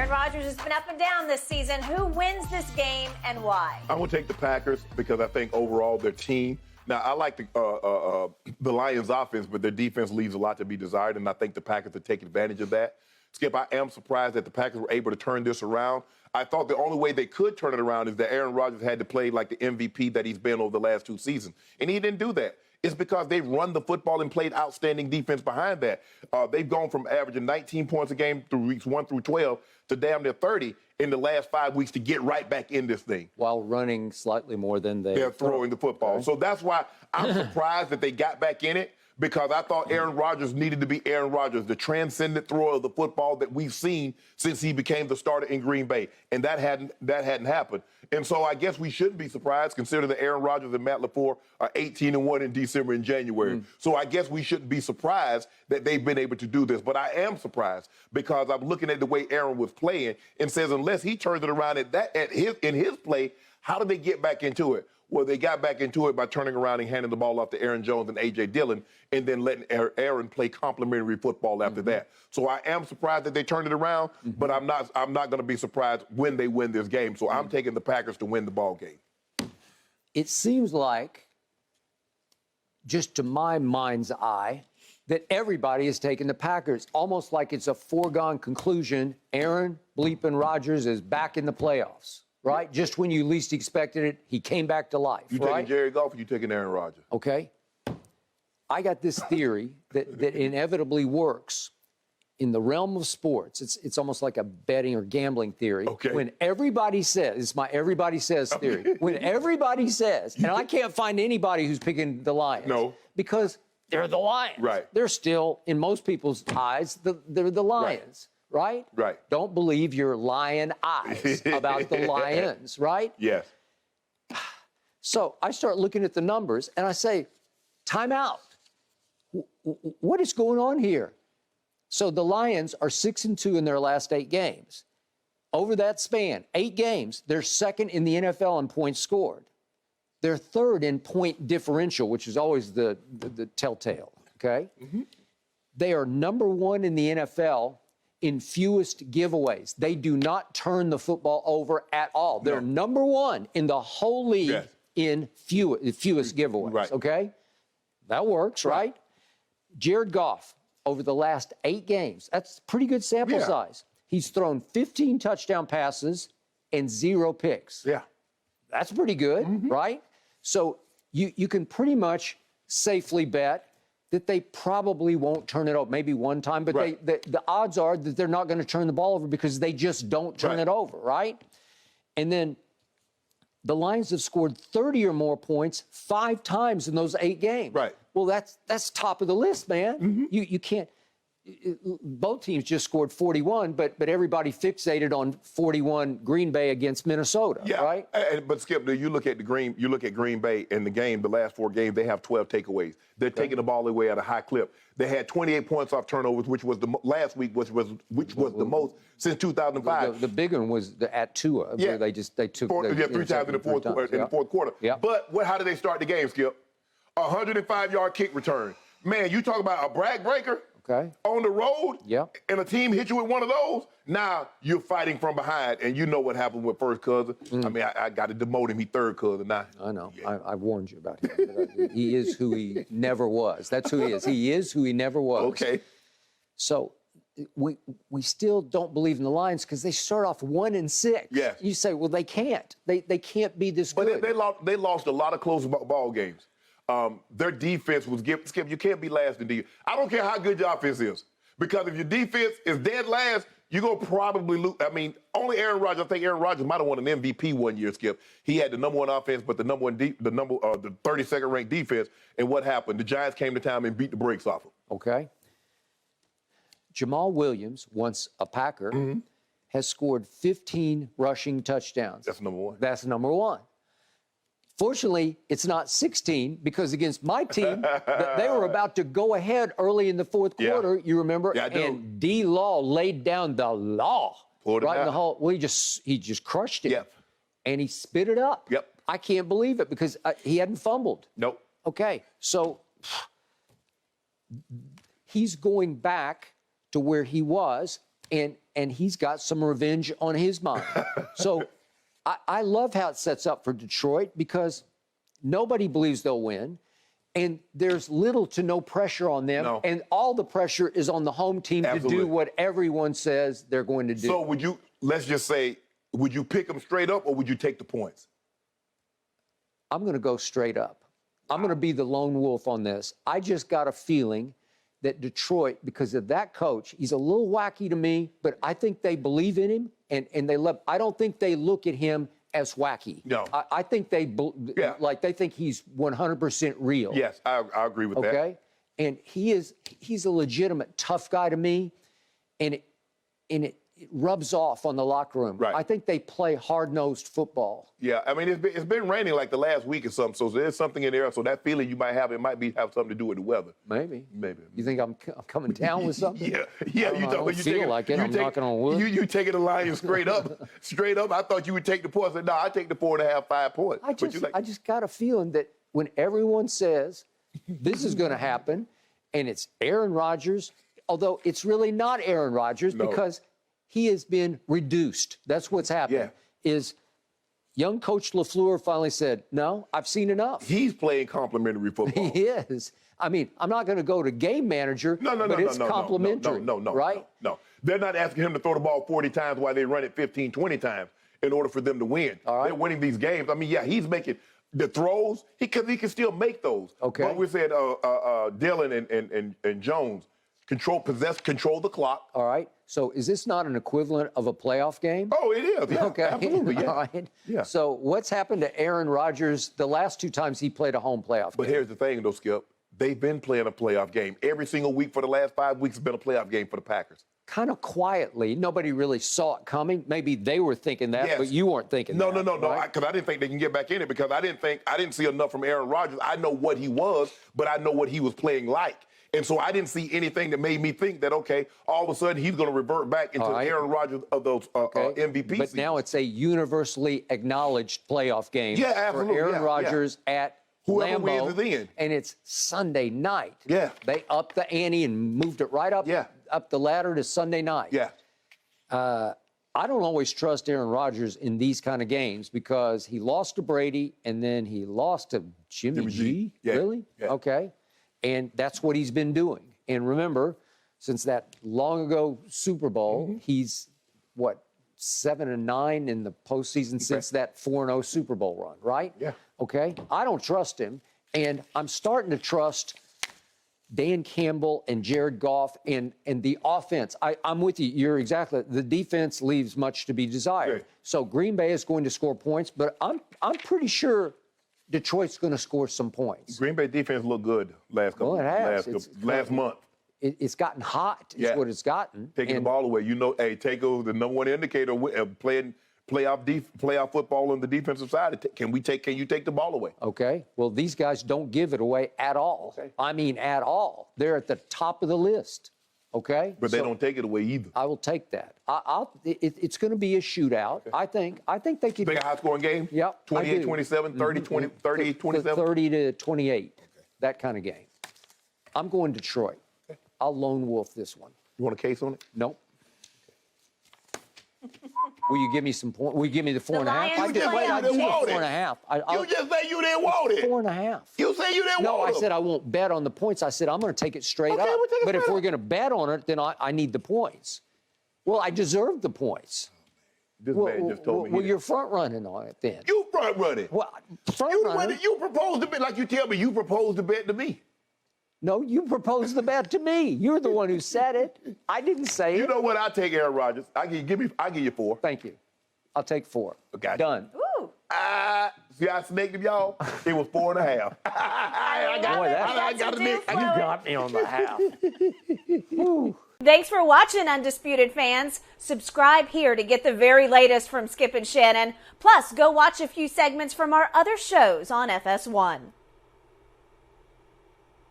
Aaron Rodgers has been up and down this season. Who wins this game and why? I'm going to take the Packers because I think overall their team. Now, I like the Lions' offense, but their defense leaves a lot to be desired, and I think the Packers are taking advantage of that. Skip, I am surprised that the Packers were able to turn this around. I thought the only way they could turn it around is that Aaron Rodgers had to play like the MVP that he's been over the last 2 seasons, and he didn't do that. It's because they've run the football and played outstanding defense behind that. They've gone from averaging 19 points a game through weeks 1 through 12 to damn near 30 in the last 5 weeks to get right back in this thing. While running slightly more than they're throwing the football. Okay. So that's why I'm surprised that they got back in it, because I thought Aaron Rodgers needed to be Aaron Rodgers, the transcendent thrower of the football that we've seen since he became the starter in Green Bay. And that hadn't happened. And so I guess we shouldn't be surprised, considering that Aaron Rodgers and Matt LaFleur are 18-1 in December and January. So I guess we shouldn't be surprised that they've been able to do this. But I am surprised because I'm looking at the way Aaron was playing and says unless he turns it around in his play, how do they get back into it? Well, they got back into it by turning around and handing the ball off to Aaron Jones and A.J. Dillon and then letting Aaron play complimentary football after that. So I am surprised that they turned it around, but I'm not going to be surprised when they win this game. So I'm taking the Packers to win the ball game. It seems like, just to my mind's eye, that everybody is taking the Packers, almost like it's a foregone conclusion. Aaron bleeping Rodgers is back in the playoffs. Right? Just when you least expected it, he came back to life. You taking Jared Goff or you taking Aaron Rodgers? Okay. I got this theory that inevitably works in the realm of sports. It's almost like a betting or gambling theory. Okay. When everybody says, it's my everybody says theory. When everybody says, and I can't find anybody who's picking the Lions. No. Because they're the Lions. Right. They're still, in most people's eyes, they're the Lions. Right? Right. Don't believe your lion eyes about the Lions, right? Yes. So I start looking at the numbers and I say, time out. What is going on here? So the Lions are 6-2 in their last 8 games. Over that span, 8 games, they're second in the NFL in points scored. They're third in point differential, which is always the telltale, okay? They are number 1 in the NFL in fewest giveaways. They do not turn the football over at all. They're number 1 in the whole league in fewest giveaways, okay? That works, right? Jared Goff, over the last 8 games, that's a pretty good sample size. He's thrown 15 touchdown passes and 0 picks. Yeah. That's pretty good, right? So you can pretty much safely bet that they probably won't turn it over, maybe one time, but the odds are that they're not going to turn the ball over because they just don't turn it over, right? And then the Lions have scored 30 or more points 5 times in those 8 games. Right. Well, that's top of the list, man. You can't. Both teams just scored 41, but everybody fixated on 41 Green Bay against Minnesota, right? But Skip, you look at Green Bay in the game, the last 4 games, they have 12 takeaways. They're taking the ball away at a high clip. They had 28 points off turnovers, which was last week, which was the most since 2005. The big one was at Tua. Yeah. They took 3 times in the fourth quarter. Yeah. But how did they start the game, Skip? A 105-yard kick return. Man, you talk about a brag breaker. Okay. On the road, and a team hit you with one of those, now you're fighting from behind, and you know what happened with first cousin. I mean, I got to demote him. He third cousin now. I know. I warned you about him. He is who he never was. That's who he is. He is who he never was. Okay. So we still don't believe in the Lions because they start off 1-6. Yes. You say, well, they can't. They can't be this good. But they lost a lot of close ball games. Their defense was Skip, you can't be last in defense. I don't care how good your offense is, because if your defense is dead last, you're going to probably lose. I mean, only Aaron Rodgers, I think Aaron Rodgers might have won an MVP one year, Skip. He had the number 1 offense, but the 32nd ranked defense. And what happened? The Giants came to town and beat the brakes off him. Okay. Jamal Williams, once a Packer, has scored 15 rushing touchdowns. That's number 1. That's number 1. Fortunately, it's not 16 because against my team, they were about to go ahead early in the fourth quarter, you remember? Yeah, I do. And D. Law laid down the law right in the hole. Well, he just crushed it. Yep. And he spit it up. Yep. I can't believe it because he hadn't fumbled. Nope. Okay, so he's going back to where he was and he's got some revenge on his mind. So I love how it sets up for Detroit because nobody believes they'll win. And there's little to no pressure on them. No. And all the pressure is on the home team to do what everyone says they're going to do. So let's just say, would you pick them straight up or would you take the points? I'm going to go straight up. I'm going to be the lone wolf on this. I just got a feeling that Detroit, because of that coach, he's a little wacky to me, but I think they believe in him and they love. I don't think they look at him as wacky. No. I think they think he's 100% real. Yes, I agree with that. Okay? And he's a legitimate tough guy to me, and it rubs off on the locker room. Right. I think they play hard-nosed football. Yeah, I mean, it's been raining like the last week or something, so there's something in there. So that feeling you might have, it might have something to do with the weather. Maybe. Maybe. You think I'm coming down with something? Yeah. I don't feel like it. I'm knocking on wood. You taking the Lions straight up. Straight up. I thought you would take the points. I said, no, I take the 4.5, 5 points. I just got a feeling that when everyone says this is going to happen, and it's Aaron Rodgers, although it's really not Aaron Rodgers because he has been reduced. That's what's happened. Yeah. Is young Coach LaFleur finally said, no, I've seen enough. He's playing complimentary football. He is. I mean, I'm not going to go to game manager, but it's complimentary, right? No. They're not asking him to throw the ball 40 times while they run it 15, 20 times in order for them to win. All right. They're winning these games. I mean, yeah, he's making the throws. He can still make those. Okay. But we said Dillon and Jones control the clock. All right. So is this not an equivalent of a playoff game? Oh, it is. Yeah, okay. Absolutely. Yeah. All right. Yeah. So what's happened to Aaron Rodgers the last 2 times he played a home playoff But game? here's the thing, though, Skip. They've been playing a playoff game. Every single week for the last 5 weeks has been a playoff game for the Packers. Kind of quietly. Nobody really saw it coming. Maybe they were thinking that, but you weren't thinking that. No. Right? Because I didn't think they can get back in it because I didn't see enough from Aaron Rodgers. I know what he was, but I know what he was playing like. And so I didn't see anything that made me think that, okay, all of a sudden he's going to revert back into Aaron Rodgers of those MVP But seasons. now it's a universally acknowledged playoff game absolutely. for Aaron Rodgers at whoever Lambeau, wins at the end. And it's Sunday night. Yeah. They upped the ante and moved it right up the ladder to Sunday night. Yeah. I don't always trust Aaron Rodgers in these kind of games because he lost to Brady and then he lost to Jimmy G. Yeah. Really? Yeah. Okay. And that's what he's been doing. And remember, since that long ago Super Bowl, he's, 7-9 in the postseason since that 4-0 Super Bowl run, right? Yeah. Okay. I don't trust him. And I'm starting to trust Dan Campbell and Jared Goff and the offense. I'm with you. You're exactly. The defense leaves much to be desired. Okay. So Green Bay is going to score points, but I'm pretty sure Detroit's going to score some points. Green Bay defense looked good last month. It's gotten hot. Is what it's gotten. Taking the ball away. Takeover, the number one indicator of playing playoff football on the defensive side. Can you take the ball away? Okay. Well, these guys don't give it away at all. Okay. I mean, at all. They're at the top of the list. Okay. But they don't take it away either. I will take that. It's going to be a shootout. Okay. I think they could. Big a high-scoring game? Yep. 28-27, 30-27? 30 to 28. That kind of game. I'm going Detroit. Okay. I'll lone wolf this one. You want a case on it? Nope. Will you give me some point? Will you give me the 4.5? I just said you didn't want it. 4.5. You just say you didn't want it. 4.5. You say you didn't want it. No, I said I won't bet on the points. I said I'm going to take it straight up. We'll take it But if straight we're up. going to bet on it, then I need the points. Well, I deserve the points. This man just told me. Well, you're front running on it then. You front running. Well, front running. You proposed to bet like you tell me. You proposed to bet to me. No, you proposed the bet to me. You're the one who said it. I didn't say it. You know what? I take Aaron Rodgers. I give you 4. Thank you. I'll take 4. Gotcha. Done. Ooh. See, I snaked him, y'all. It was 4.5. I got some it. juice You got me on the half. Thanks for watching, Undisputed fans. Subscribe here to get the very latest from Skip and Shannon. Plus, go watch a few segments from our other shows on FS1.